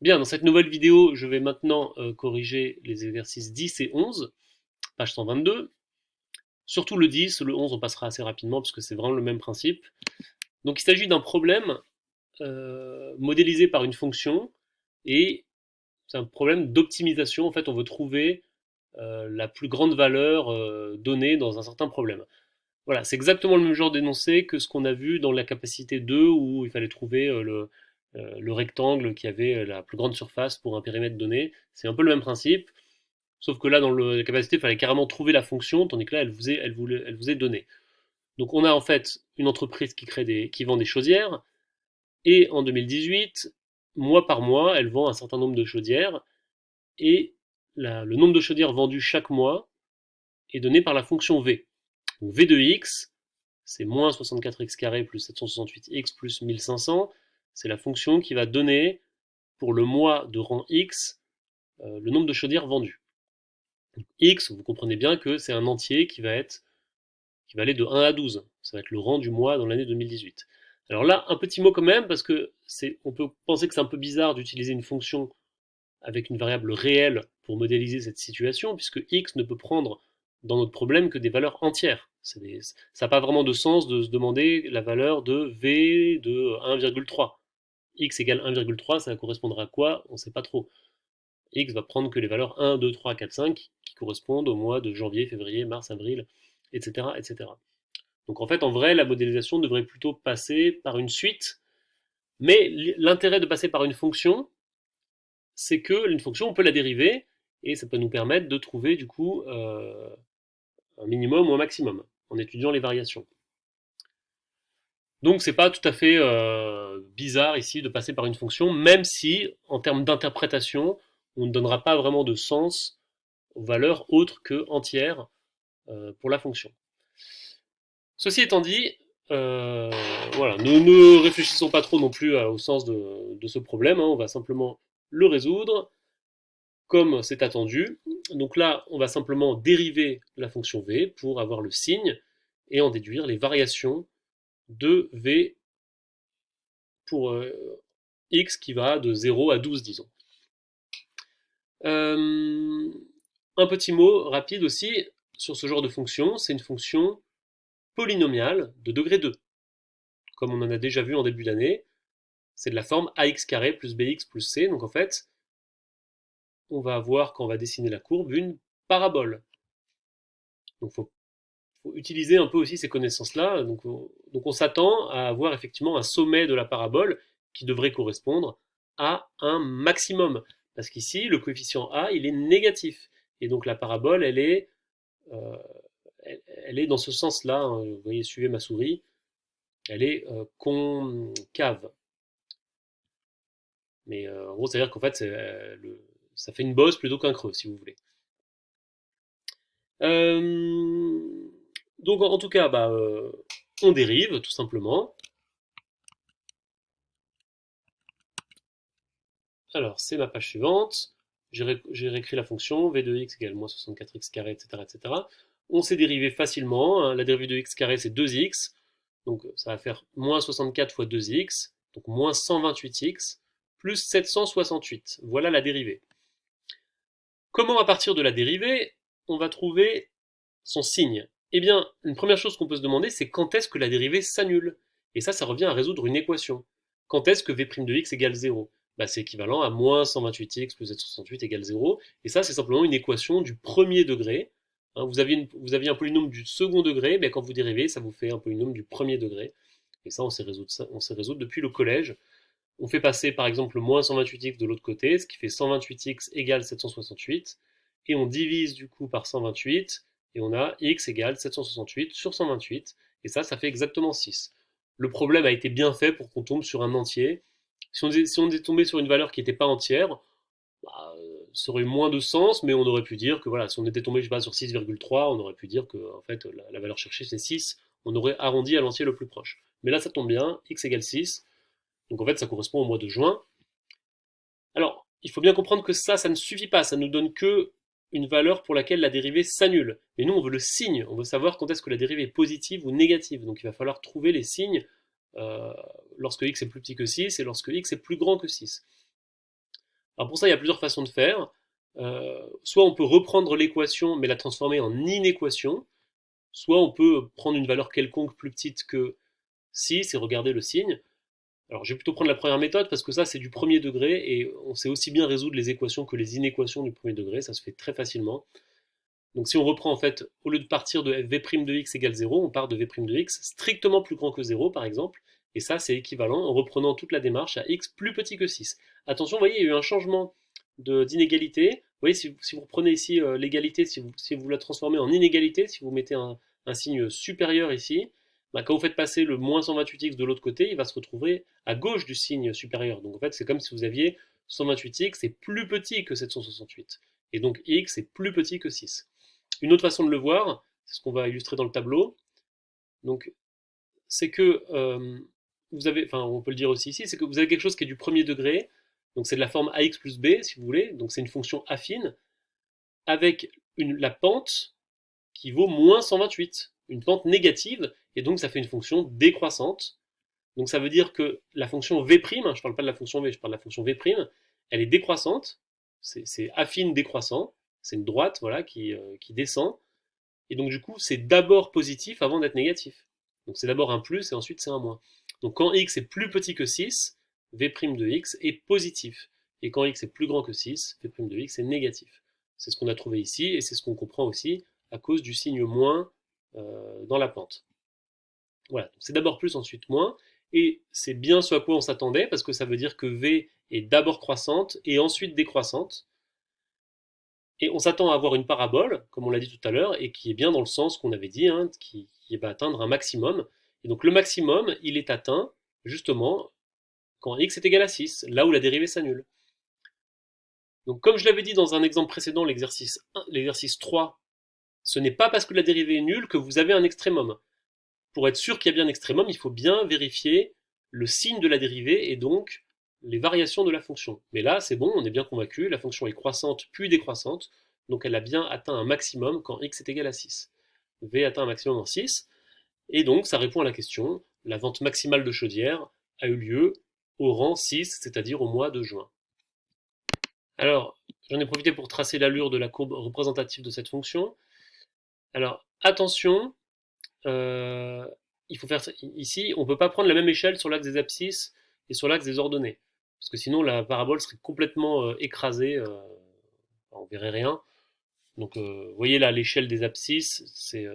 Bien, dans cette nouvelle vidéo, je vais maintenant corriger les exercices 10 et 11, page 122. Surtout le 10, le 11 on passera assez rapidement parce que c'est vraiment le même principe. Donc il s'agit d'un problème modélisé par une fonction et c'est un problème d'optimisation. En fait, on veut trouver la plus grande valeur donnée dans un certain problème. Voilà, c'est exactement le même genre d'énoncé que ce qu'on a vu dans la capacité 2 où il fallait trouver le rectangle qui avait la plus grande surface pour un périmètre donné. C'est un peu le même principe, sauf que là, dans la capacité, il fallait carrément trouver la fonction, tandis que là, elle vous est donnée. Donc on a en fait une entreprise qui vend des chaudières, et en 2018, mois par mois, elle vend un certain nombre de chaudières, et le nombre de chaudières vendues chaque mois est donné par la fonction V. Donc V de x, c'est moins 64x carré plus 768x plus 1500. C'est la fonction qui va donner, pour le mois de rang x, le nombre de chaudières vendues. X, vous comprenez bien que c'est un entier qui va aller de 1 à 12. Ça va être le rang du mois dans l'année 2018. Alors là, un petit mot quand même, parce que on peut penser que c'est un peu bizarre d'utiliser une fonction avec une variable réelle pour modéliser cette situation, puisque x ne peut prendre dans notre problème que des valeurs entières. Ça n'a pas vraiment de sens de se demander la valeur de v de 1,3. X égale 1,3, ça correspondra à quoi? On ne sait pas trop. X va prendre que les valeurs 1, 2, 3, 4, 5 qui correspondent au mois de janvier, février, mars, avril, etc., etc. Donc en fait, en vrai, la modélisation devrait plutôt passer par une suite, mais l'intérêt de passer par une fonction, c'est que une fonction, on peut la dériver, et ça peut nous permettre de trouver du coup un minimum ou un maximum, en étudiant les variations. Donc c'est pas tout à fait bizarre ici de passer par une fonction, même si, en termes d'interprétation, on ne donnera pas vraiment de sens aux valeurs autres que entières pour la fonction. Ceci étant dit, euh, voilà, nous ne réfléchissons pas trop non plus au sens de ce problème, hein, on va simplement le résoudre comme c'est attendu. Donc là, on va simplement dériver la fonction v pour avoir le signe et en déduire les variations de v pour x qui va de 0 à 12, disons. Euh, un petit mot rapide aussi sur ce genre de fonction, c'est une fonction polynomiale de degré 2, comme on en a déjà vu en début d'année. C'est de la forme ax carré plus bx plus c, donc en fait, on va avoir, quand on va dessiner la courbe, une parabole. Donc il faut utiliser un peu aussi ces connaissances-là. Donc on s'attend à avoir effectivement un sommet de la parabole qui devrait correspondre à un maximum. Parce qu'ici, le coefficient a, il est négatif. Et donc la parabole, euh, elle est dans ce sens-là. Hein. Vous voyez, suivez ma souris. Elle est concave. Mais en gros, c'est-à-dire qu'en fait, ça fait une bosse plutôt qu'un creux, si vous voulez. Euh, donc en tout cas, on dérive tout simplement. Alors, c'est ma page suivante. J'ai réécrit la fonction v de x égale moins 64x carré, etc., etc. On s'est dérivé facilement. Hein. La dérivée de x carré, c'est 2x. Donc, ça va faire moins 64 fois 2x, donc moins 128x, plus 768. Voilà la dérivée. Comment, à partir de la dérivée, on va trouver son signe? Eh bien, une première chose qu'on peut se demander, c'est quand est-ce que la dérivée s'annule? Et ça revient à résoudre une équation. Quand est-ce que v' de x égale 0? C'est équivalent à moins 128x plus 768 égale 0. Et ça, c'est simplement une équation du premier degré. Hein, vous aviez un polynôme du second degré, mais quand vous dérivez, ça vous fait un polynôme du premier degré. Et ça, on sait résoudre depuis le collège. On fait passer par exemple le moins 128x de l'autre côté, ce qui fait 128x égale 768, et on divise du coup par 128, et on a x égale 768 sur 128, et ça fait exactement 6. Le problème a été bien fait pour qu'on tombe sur un entier. Si on est tombé sur une valeur qui n'était pas entière, ça aurait eu moins de sens, mais on aurait pu dire que voilà, si on était tombé je sais pas, sur 6,3, on aurait pu dire que en fait, la valeur cherchée c'est 6, on aurait arrondi à l'entier le plus proche. Mais là ça tombe bien, x égale 6, donc en fait, ça correspond au mois de juin. Alors, il faut bien comprendre que ça ne suffit pas. Ça nous donne que une valeur pour laquelle la dérivée s'annule. Mais nous, on veut le signe. On veut savoir quand est-ce que la dérivée est positive ou négative. Donc il va falloir trouver les signes lorsque x est plus petit que 6 et lorsque x est plus grand que 6. Alors pour ça, il y a plusieurs façons de faire. Soit on peut reprendre l'équation mais la transformer en inéquation, soit on peut prendre une valeur quelconque plus petite que 6 et regarder le signe. Alors je vais plutôt prendre la première méthode parce que ça c'est du premier degré et on sait aussi bien résoudre les équations que les inéquations du premier degré, ça se fait très facilement. Donc si on reprend en fait, au lieu de partir de v' de x égale 0, on part de v' de x strictement plus grand que 0 par exemple, et ça c'est équivalent en reprenant toute la démarche à x plus petit que 6. Attention, vous voyez, il y a eu un changement d'inégalité. Vous voyez, si vous reprenez ici l'égalité, si vous la transformez en inégalité, si vous mettez un signe supérieur ici, bah, quand vous faites passer le moins 128x de l'autre côté, il va se retrouver à gauche du signe supérieur. Donc en fait, c'est comme si vous aviez 128x est plus petit que 768. Et donc x est plus petit que 6. Une autre façon de le voir, c'est ce qu'on va illustrer dans le tableau. Donc, c'est que vous avez, enfin, on peut le dire aussi ici, c'est que vous avez quelque chose qui est du premier degré. Donc, c'est de la forme ax plus b, si vous voulez. Donc, c'est une fonction affine avec la pente qui vaut moins 128, une pente négative, et donc ça fait une fonction décroissante. Donc, ça veut dire que la fonction v', je ne parle pas de la fonction v, je parle de la fonction v', elle est décroissante. C'est affine décroissant. C'est une droite, voilà, qui descend. Et donc du coup, c'est d'abord positif avant d'être négatif. Donc c'est d'abord un plus et ensuite c'est un moins. Donc quand x est plus petit que 6, v' de x est positif. Et quand x est plus grand que 6, v' de x est négatif. C'est ce qu'on a trouvé ici et c'est ce qu'on comprend aussi à cause du signe moins dans la pente. Voilà, c'est d'abord plus, ensuite moins. Et c'est bien ce à quoi on s'attendait parce que ça veut dire que v est d'abord croissante et ensuite décroissante. Et on s'attend à avoir une parabole, comme on l'a dit tout à l'heure, et qui est bien dans le sens qu'on avait dit, hein, qui va atteindre un maximum. Et donc le maximum, il est atteint justement quand x est égal à 6, là où la dérivée s'annule. Donc comme je l'avais dit dans un exemple précédent, l'exercice 3, ce n'est pas parce que la dérivée est nulle que vous avez un extrémum. Pour être sûr qu'il y a bien un extrémum, il faut bien vérifier le signe de la dérivée et donc les variations de la fonction. Mais là, c'est bon, on est bien convaincu, la fonction est croissante puis décroissante, donc elle a bien atteint un maximum quand x est égal à 6. V atteint un maximum en 6, et donc ça répond à la question, la vente maximale de chaudière a eu lieu au rang 6, c'est-à-dire au mois de juin. Alors, j'en ai profité pour tracer l'allure de la courbe représentative de cette fonction. Alors, attention, euh, il faut faire ici, on ne peut pas prendre la même échelle sur l'axe des abscisses et sur l'axe des ordonnées. Parce que sinon, la parabole serait complètement écrasée, on verrait rien. Donc, vous voyez là, l'échelle des abscisses, c'est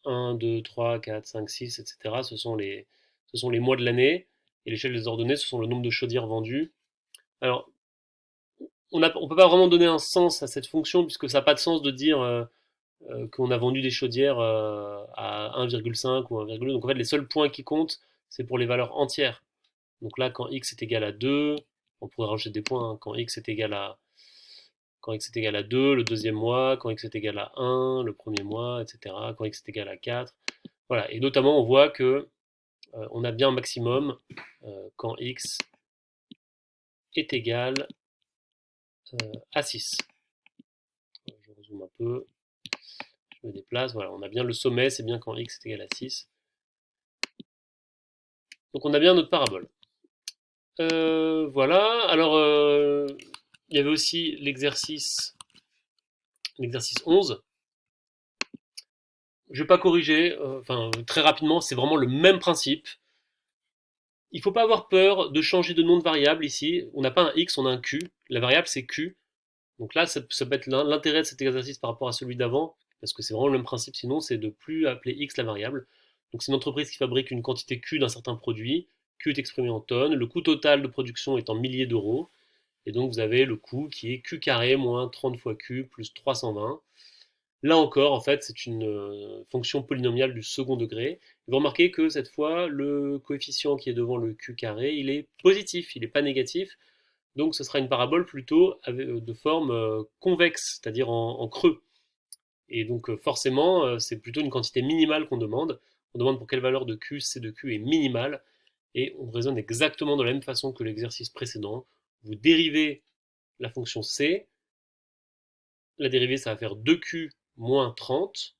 1, 2, 3, 4, 5, 6, etc. Ce sont les mois de l'année. Et l'échelle des ordonnées, ce sont le nombre de chaudières vendues. Alors, on ne peut pas vraiment donner un sens à cette fonction, puisque ça n'a pas de sens de dire qu'on a vendu des chaudières à 1,5 ou 1,2. Donc en fait, les seuls points qui comptent, c'est pour les valeurs entières. Donc là, quand x est égal à 2, on pourrait rajouter des points. Hein. Quand x est égal à 2, le deuxième mois, quand x est égal à 1, le premier mois, etc. Quand x est égal à 4. Voilà. Et notamment, on voit que on a bien un maximum quand x est égal à 6. Je résume un peu. Je me déplace. Voilà, on a bien le sommet, c'est bien quand x est égal à 6. Donc on a bien notre parabole. Voilà, alors il y avait aussi l'exercice 11. Je ne vais pas corriger, enfin très rapidement, c'est vraiment le même principe. Il ne faut pas avoir peur de changer de nom de variable ici. On n'a pas un x, on a un q. La variable c'est q. Donc là, ça peut être l'intérêt de cet exercice par rapport à celui d'avant, parce que c'est vraiment le même principe, sinon c'est de plus appeler x la variable. Donc c'est une entreprise qui fabrique une quantité q d'un certain produit. Q est exprimé en tonnes. Le coût total de production est en milliers d'euros. Et donc vous avez le coût qui est q carré moins 30 fois q plus 320. Là encore, en fait, c'est une fonction polynomiale du second degré. Vous remarquez que cette fois, le coefficient qui est devant le q carré, il est positif, il n'est pas négatif. Donc ce sera une parabole plutôt de forme convexe, c'est-à-dire en creux. Et donc forcément, c'est plutôt une quantité minimale qu'on demande. On demande pour quelle valeur de q c de q est minimale. Et on raisonne exactement de la même façon que l'exercice précédent. Vous dérivez la fonction c, la dérivée ça va faire 2q moins 30,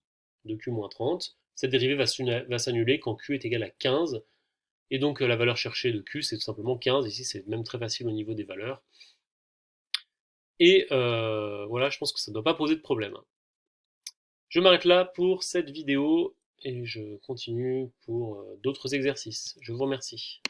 2q moins 30. Cette dérivée va s'annuler quand q est égal à 15. Et donc la valeur cherchée de q c'est tout simplement 15. Ici c'est même très facile au niveau des valeurs. Et voilà, je pense que ça ne doit pas poser de problème. Je m'arrête là pour cette vidéo et je continue pour d'autres exercices. Je vous remercie.